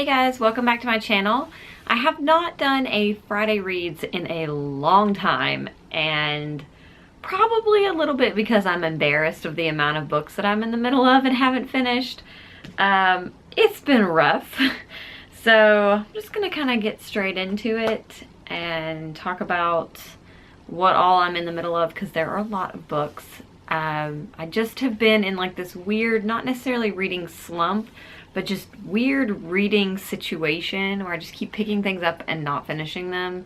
Hey guys, welcome back to my channel. I have not done a Friday Reads in a long time, and probably a little bit because I'm embarrassed of the amount of books that I'm in the middle of and haven't finished. It's been rough. So I'm just gonna kind of get straight into it and talk about what all I'm in the middle of, because there are a lot of books. I just have been in like this weird, not necessarily reading slump, but just weird reading situation where I just keep picking things up and not finishing them.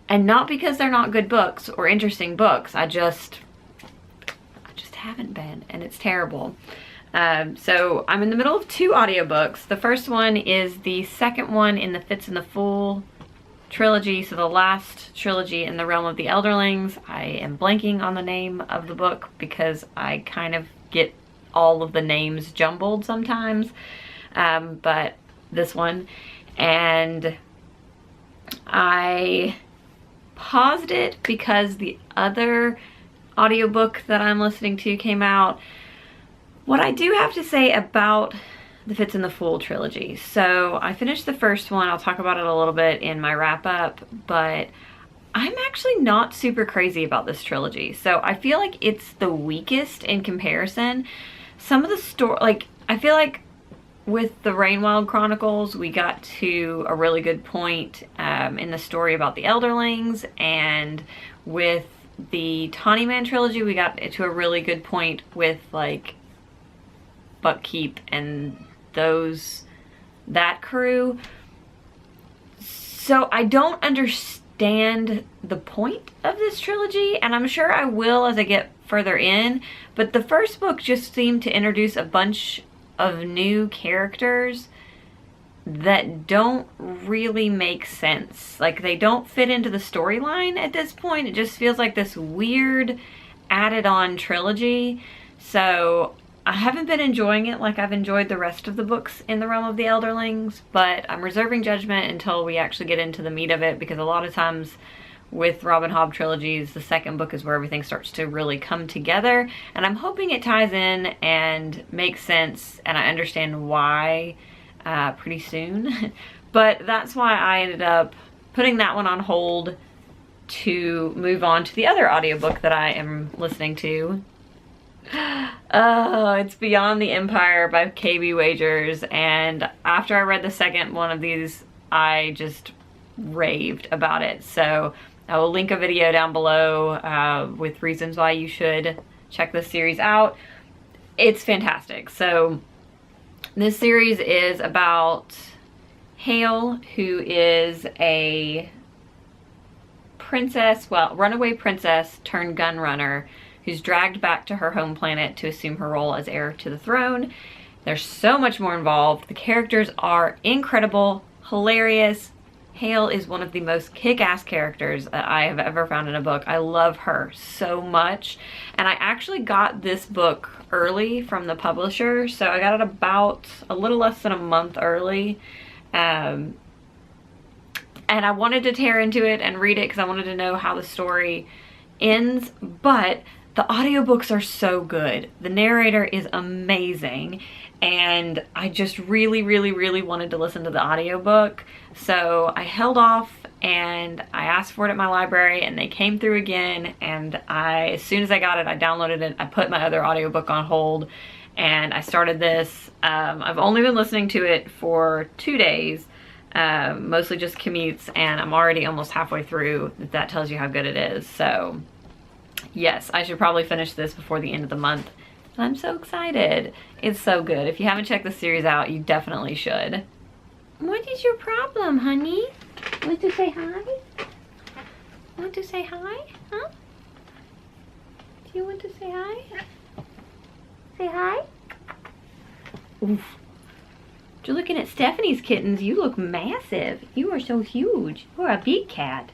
And not because they're not good books or interesting books, I just haven't been, and it's terrible. So I'm in the middle of two audiobooks. The first one is the second one in the Fitz and the Fool trilogy, so the last trilogy in the realm of the Elderlings. I am blanking on the name of the book because I kind of get all of the names jumbled sometimes, but this one. And I paused it because the other audiobook that I'm listening to came out. What I do have to say about the Fitz and the Fool trilogy. So I finished the first one. I'll talk about it a little bit in my wrap up, but I'm actually not super crazy about this trilogy. So I feel like it's the weakest in comparison. Some of the story, like, I feel like with the Rainwild Chronicles, we got to a really good point in the story about the Elderlings, and with the Tawny Man trilogy, we got to a really good point with like Buckkeep and that crew. So I don't understand the point of this trilogy, and I'm sure I will as I get further in, but the first book just seemed to introduce a bunch of new characters that don't really make sense. Like, they don't fit into the storyline at this point. It just feels like this weird added on trilogy. So I haven't been enjoying it like I've enjoyed the rest of the books in the realm of the Elderlings, but I'm reserving judgment until we actually get into the meat of it, because a lot of times with Robin Hobb trilogies, the second book is where everything starts to really come together, and I'm hoping it ties in and makes sense and I understand why pretty soon. But that's why I ended up putting that one on hold to move on to the other audiobook that I am listening to. Oh, it's Beyond the Empire by KB Wagers, and after I read the second one of these, I just raved about it. So I will link a video down below with reasons why you should check this series out. It's fantastic. So this series is about Hale, who is a princess, well, runaway princess turned gun runner, who's dragged back to her home planet to assume her role as heir to the throne. There's so much more involved. The characters are incredible, hilarious. Hale is one of the most kick-ass characters that I have ever found in a book. I love her so much. And I actually got this book early from the publisher, so I got it about a little less than a month early. And I wanted to tear into it and read it because I wanted to know how the story ends, but the audiobooks are so good. The narrator is amazing, and I just really wanted to listen to the audiobook. So I held off, and I asked for it at my library, and they came through again, and as soon as I got it, I downloaded it. I put my other audiobook on hold, and I started this. I've only been listening to it for 2 days, mostly just commutes, and I'm already almost halfway through. That tells you how good it is. So yes, I should probably finish this before the end of the month. I'm so excited. It's so good. If you haven't checked the series out, you definitely should. What is your problem, honey? Want to say hi? Want to say hi? Huh? Do you want to say hi? Say hi? Oof. You're looking at Stephanie's kittens. You look massive. You are so huge. You're a big cat.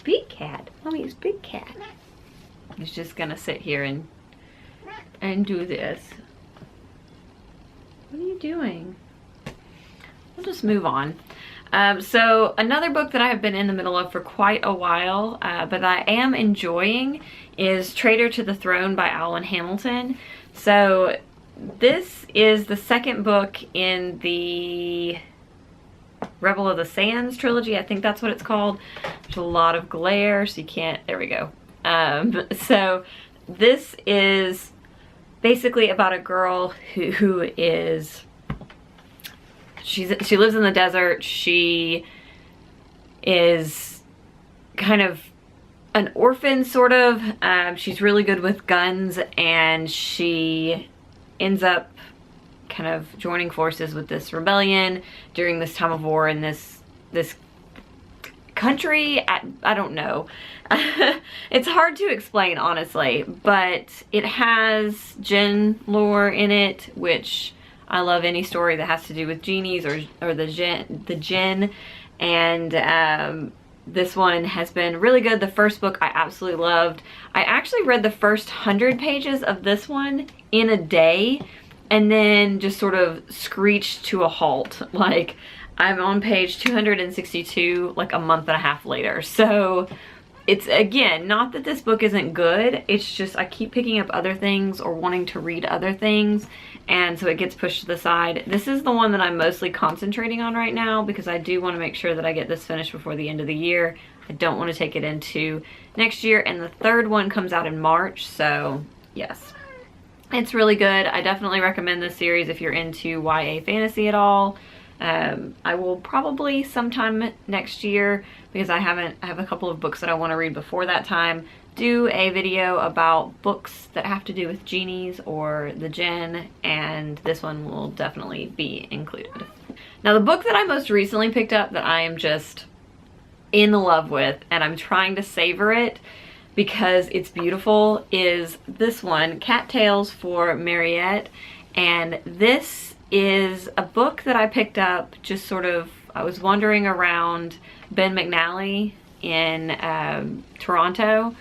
Big cat. Mommy is big cat. He's just gonna sit here and do this. What are you doing? We'll just move on. So another book that I have been in the middle of for quite a while, but I am enjoying, is Traitor to the Throne by Alan Hamilton. So this is the second book in the Rebel of the Sands trilogy. I think that's what it's called. There's a lot of glare, so you can't, there we go. So this is basically about a girl who is, she lives in the desert. She is kind of an orphan, sort of. She's really good with guns, and she ends up kind of joining forces with this rebellion during this time of war in this country. I don't know. It's hard to explain, honestly, but it has djinn lore in it, which I love any story that has to do with genies or the djinn, and this one has been really good. The first book I absolutely loved. I actually read the first 100 pages of this one in a day, and then just sort of screeched to a halt. Like, I'm on page 262 like a month and a half later. So it's, again, not that this book isn't good, it's just I keep picking up other things or wanting to read other things, and so it gets pushed to the side. This is the one that I'm mostly concentrating on right now because I do want to make sure that I get this finished before the end of the year. I don't want to take it into next year, and the third one comes out in March, so yes. It's really good. I definitely recommend this series if you're into YA fantasy at all. I will probably sometime next year, because I have a couple of books that I want to read before that time, do a video about books that have to do with genies or the djinn, and this one will definitely be included. Now, the book that I most recently picked up that I am just in love with, and I'm trying to savor it because it's beautiful, is this one, Cat Tales for Mariette. And this is a book that I picked up just sort of, I was wandering around Ben McNally in Toronto,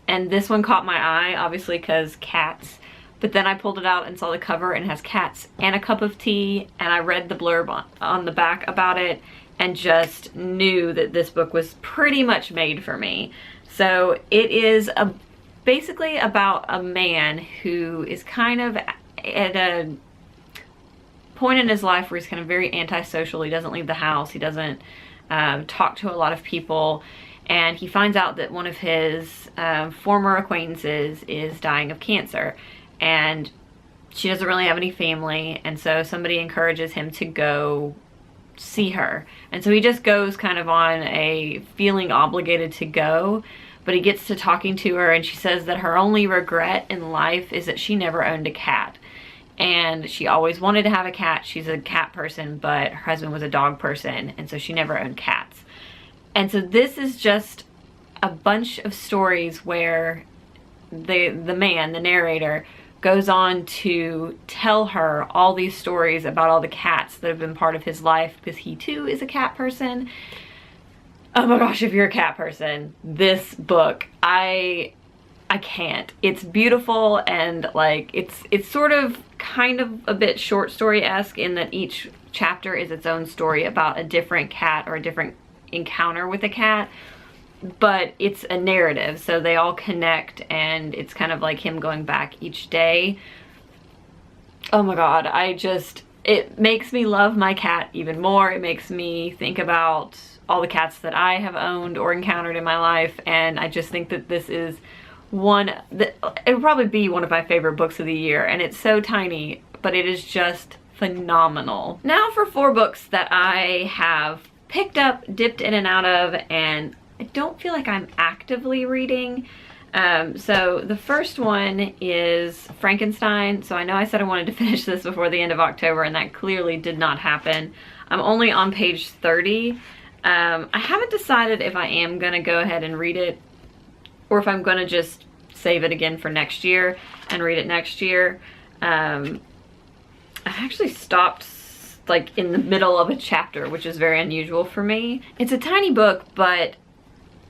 and this one caught my eye, obviously because cats. But then I pulled it out and saw the cover, and it has cats and a cup of tea, and I read the blurb on the back about it and just knew that this book was pretty much made for me. So it is basically about a man who is kind of at a point in his life where he's kind of very antisocial. He doesn't leave the house. He doesn't talk to a lot of people. And he finds out that one of his former acquaintances is dying of cancer. And she doesn't really have any family. And so somebody encourages him to go see her. And so he just goes kind of on a feeling obligated to go. But he gets to talking to her, and she says that her only regret in life is that she never owned a cat. And she always wanted to have a cat. She's a cat person, but her husband was a dog person, and so she never owned cats. And so this is just a bunch of stories where the man, the narrator, goes on to tell her all these stories about all the cats that have been part of his life, because he too is a cat person. Oh my gosh, if you're a cat person, this book, I can't. It's beautiful, and like it's sort of kind of a bit short story-esque in that each chapter is its own story about a different cat or a different encounter with a cat, but it's a narrative, so they all connect, and it's kind of like him going back each day. Oh my god, it makes me love my cat even more. It makes me think about all the cats that I have owned or encountered in my life, and I just think that this is it would probably be one of my favorite books of the year, and it's so tiny, but it is just phenomenal. Now for 4 books that I have picked up, dipped in and out of, and I don't feel like I'm actively reading. So the first one is Frankenstein. So I know I said I wanted to finish this before the end of October, and that clearly did not happen. I'm only on page 30. I haven't decided if I am gonna go ahead and read it, or if I'm gonna just save it again for next year and read it next year. I actually stopped like in the middle of a chapter, which is very unusual for me. It's a tiny book, but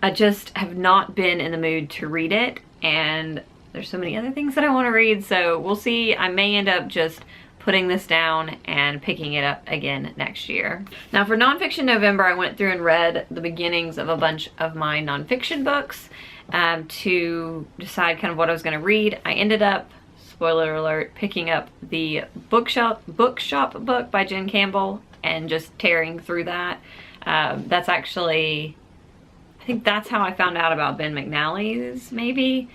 I just have not been in the mood to read it, and there's so many other things that I want to read, so we'll see. I may end up just putting this down and picking it up again next year. Now for Nonfiction November, I went through and read the beginnings of a bunch of my nonfiction books to decide kind of what I was going to read. I ended up, spoiler alert, picking up the bookshop book by Jen Campbell. and just tearing through that. That's actually, I think that's how I found out about Ben McNally's, maybe.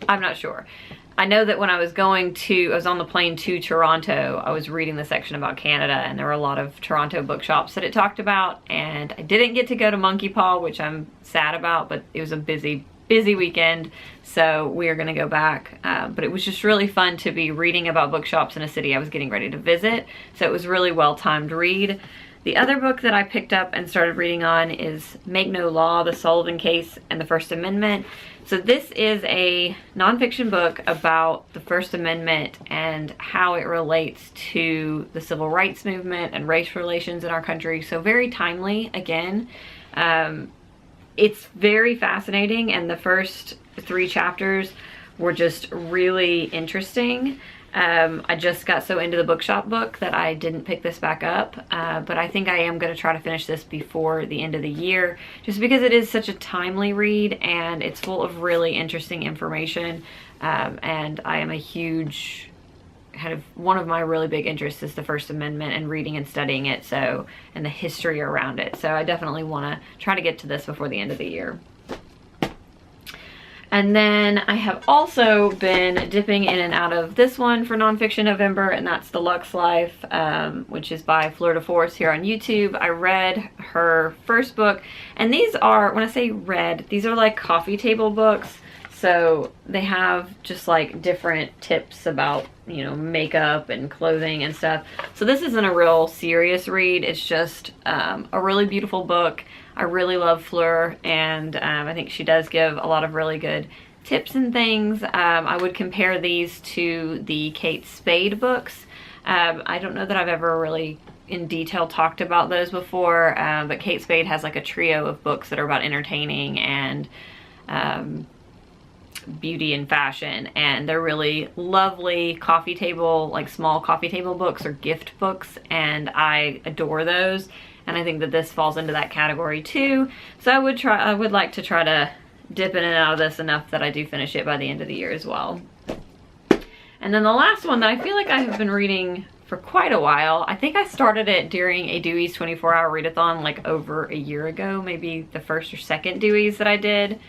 I'm not sure. I know that when I was on the plane to Toronto, I was reading the section about Canada, and there were a lot of Toronto bookshops that it talked about, and I didn't get to go to Monkey Paw, which I'm sad about, but it was a busy weekend, so we are gonna go back. But it was just really fun to be reading about bookshops in a city I was getting ready to visit, so it was really well-timed read. The other book that I picked up and started reading on is Make No Law, The Sullivan Case and the First Amendment. So this is a nonfiction book about the First Amendment and how it relates to the civil rights movement and race relations in our country. So very timely, again. It's very fascinating, and the first 3 chapters were just really interesting. I just got so into the bookshop book that I didn't pick this back up, but I think I am going to try to finish this before the end of the year, just because it is such a timely read and it's full of really interesting information, and I am a huge, one of my really big interests is the First Amendment and reading and studying it, so, and the history around it, so I definitely want to try to get to this before the end of the year. And then I have also been dipping in and out of this one for Nonfiction November, and that's the Lux Life, which is by Fleur de Force here on YouTube. I read her first book, and these are, when I say read, these are like coffee table books. So they have just like different tips about, you know, makeup and clothing and stuff. So this isn't a real serious read. It's just a really beautiful book. I really love Fleur, and I think she does give a lot of really good tips and things. I would compare these to the Kate Spade books. I don't know that I've ever really in detail talked about those before, but Kate Spade has like a trio of books that are about entertaining and beauty and fashion, and they're really lovely coffee table, like small coffee table books or gift books, and I adore those. And I think that this falls into that category too. So I would like to try to dip in and out of this enough that I do finish it by the end of the year as well. And then the last one that I feel like I have been reading for quite a while, I think I started it during a Dewey's 24-hour readathon like over a year ago, maybe the first or second Dewey's that I did.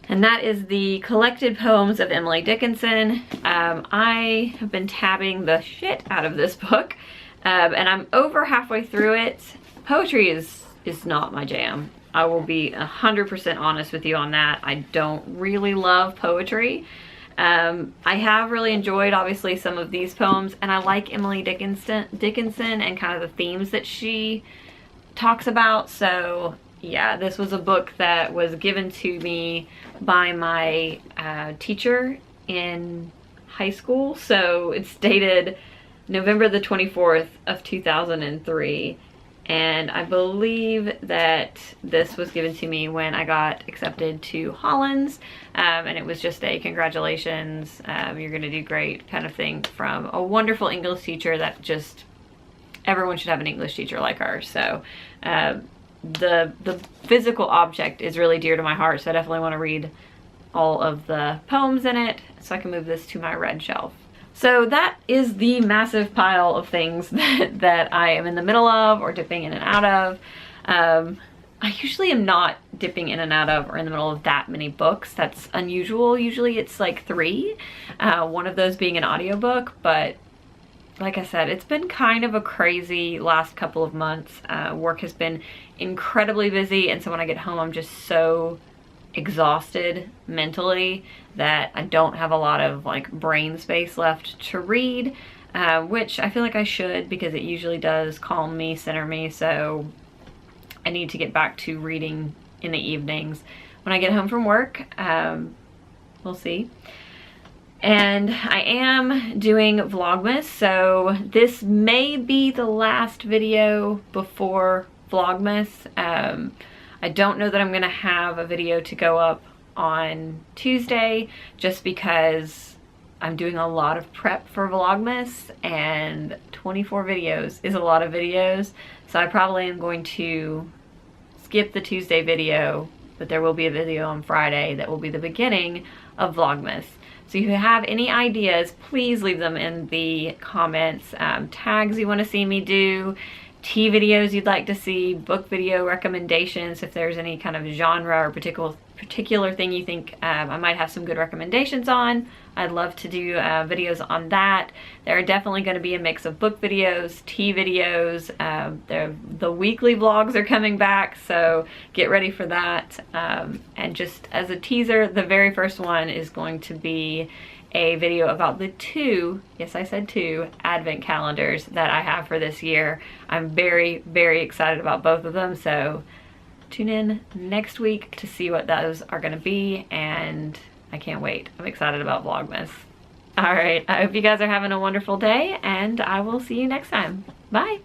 And that is the Collected Poems of Emily Dickinson. I have been tabbing the shit out of this book, and I'm over halfway through it. Poetry is not my jam. I will be 100% honest with you on that. I don't really love poetry. I have really enjoyed obviously some of these poems, and I like Emily Dickinson and kind of the themes that she talks about. So yeah, this was a book that was given to me by my teacher in high school. So it's dated November the 24th of 2003. And I believe that this was given to me when I got accepted to Hollins, and it was just a congratulations, you're gonna do great kind of thing from a wonderful English teacher that just, everyone should have an English teacher like her. So the physical object is really dear to my heart, so I definitely want to read all of the poems in it so I can move this to my red shelf. So that is the massive pile of things that I am in the middle of or dipping in and out of. I usually am not dipping in and out of or in the middle of that many books. That's unusual. Usually it's like 3, one of those being an audiobook, but like I said, it's been kind of a crazy last couple of months. Work has been incredibly busy, and so when I get home I'm just so exhausted mentally that I don't have a lot of like brain space left to read, which I feel like I should, because it usually does calm me, center me. So I need to get back to reading in the evenings when I get home from work. We'll see. And I am doing Vlogmas, so this may be the last video before Vlogmas. I don't know that I'm gonna have a video to go up on Tuesday, just because I'm doing a lot of prep for Vlogmas, and 24 videos is a lot of videos. So I probably am going to skip the Tuesday video, but there will be a video on Friday that will be the beginning of Vlogmas. So if you have any ideas, please leave them in the comments. Tags you want to see me do, tea videos you'd like to see, book video recommendations, if there's any kind of genre or particular thing you think I might have some good recommendations on. I'd love to do videos on that. There are definitely going to be a mix of book videos, tea videos. The weekly vlogs are coming back, so get ready for that. And just as a teaser, the very first one is going to be a video about the 2, yes I said 2, advent calendars that I have for this year. I'm very, very excited about both of them, so tune in next week to see what those are going to be, and I can't wait. I'm excited about Vlogmas. All right, I hope you guys are having a wonderful day, and I will see you next time. Bye.